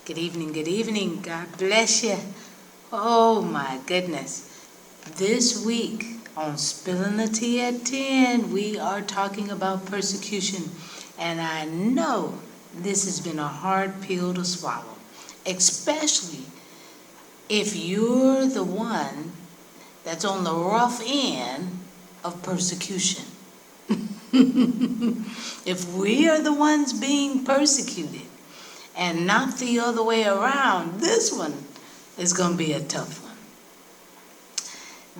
Good evening, good evening. God bless you. Oh my goodness. This week on Spilling the Tea at 10, we are talking about persecution. And I know this has been a hard pill to swallow, especially if you're the one that's on the rough end of persecution. If we are the ones being persecuted, and not the other way around, this one is going to be a tough one.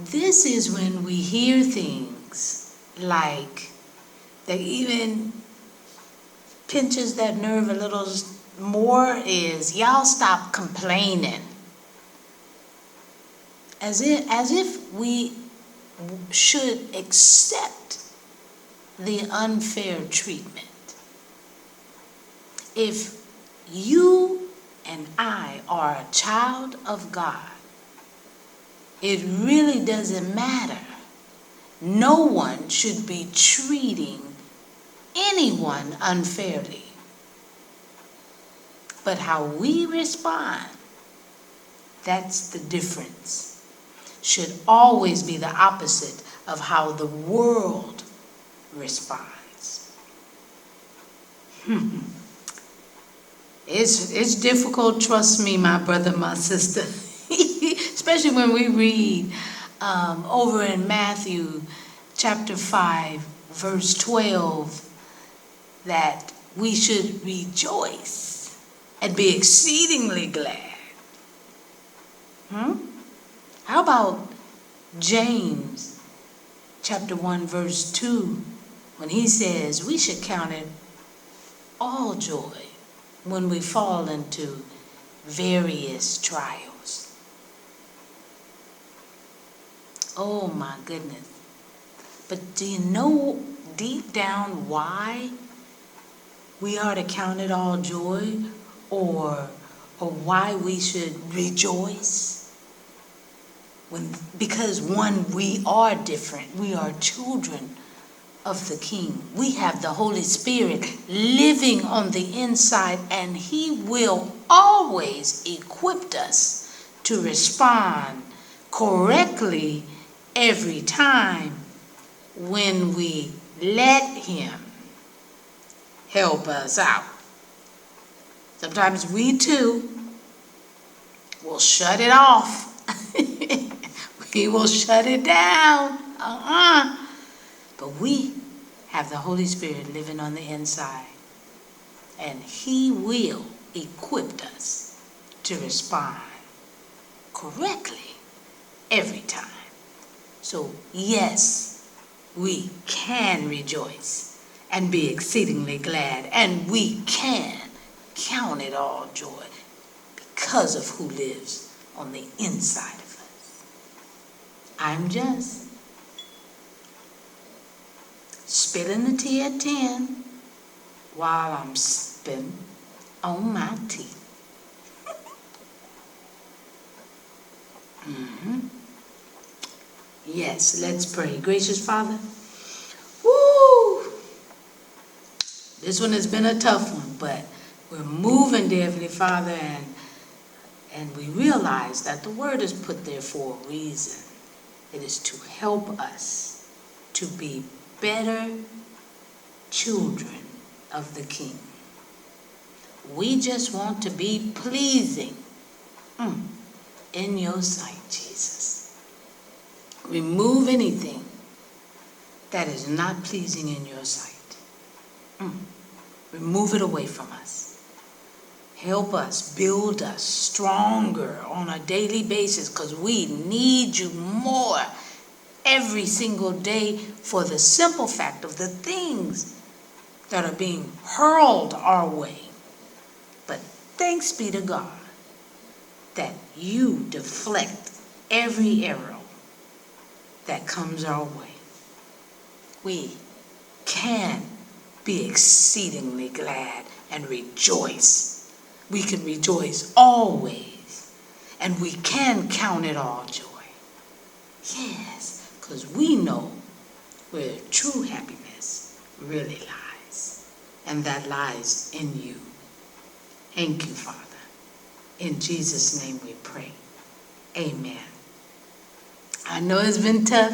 This is when we hear things like that even pinches that nerve a little more is, y'all stop complaining. As if we should accept the unfair treatment. If you and I are a child of God, it really doesn't matter. No one should be treating anyone unfairly. But how we respond, that's the difference. Should always be the opposite of how the world responds. It's difficult, trust me, my brother, my sister, especially when we read over in Matthew chapter 5, verse 12, that we should rejoice and be exceedingly glad. How about James chapter 1, verse 2, when he says we should count it all joy when we fall into various trials. Oh my goodness. But do you know deep down why we are to count it all joy, or why we should rejoice? Because one, we are different. We are children of the King. We have the Holy Spirit living on the inside, and He will always equip us to respond correctly every time when we let Him help us out. Sometimes we too will shut it off. We will shut it down. But we have the Holy Spirit living on the inside, and He will equip us to respond correctly every time. So yes, we can rejoice and be exceedingly glad, and we can count it all joy because of who lives on the inside of us. I'm just spilling the tea at 10 while I'm sipping on my tea. Yes, let's pray. Gracious Father, woo! This one has been a tough one, but we're moving, dear Heavenly Father, and we realize that the word is put there for a reason. It is to help us to be better children of the King. We just want to be pleasing in your sight, Jesus. Remove anything that is not pleasing in your sight. Remove it away from us. Help us, build us stronger on a daily basis, because we need you more every single day for the simple fact of the things that are being hurled our way. But thanks be to God that you deflect every arrow that comes our way. We can be exceedingly glad and rejoice. We can rejoice always, and we can count it all joy. Yes, because we know where true happiness really lies, and that lies in you. Thank you, Father. In Jesus' name we pray. Amen. I know it's been tough.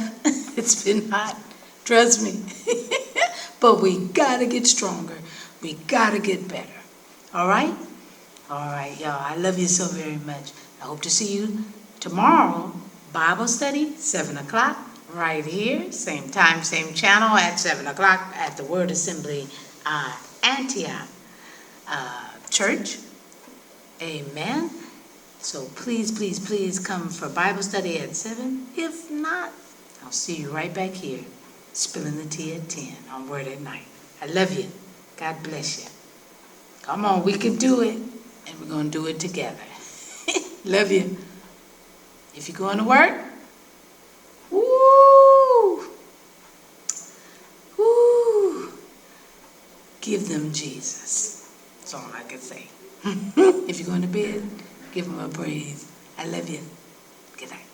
It's been hot. Trust me. But we got to get stronger. We got to get better. All right? All right, y'all. I love you so very much. I hope to see you tomorrow. Bible study, 7 o'clock, right here. Same time, same channel at 7 o'clock at the Word Assembly Antioch Church. Amen. So please, please, please come for Bible study at 7. If not, I'll see you right back here, spilling the tea at 10 on Word at Night. I love you. God bless you. Come on, we can do it. And we're going to do it together. Love you. If you're going to work, woo, woo, give them Jesus. That's all I can say. If you're going to bed, give them a praise. I love you. Good night.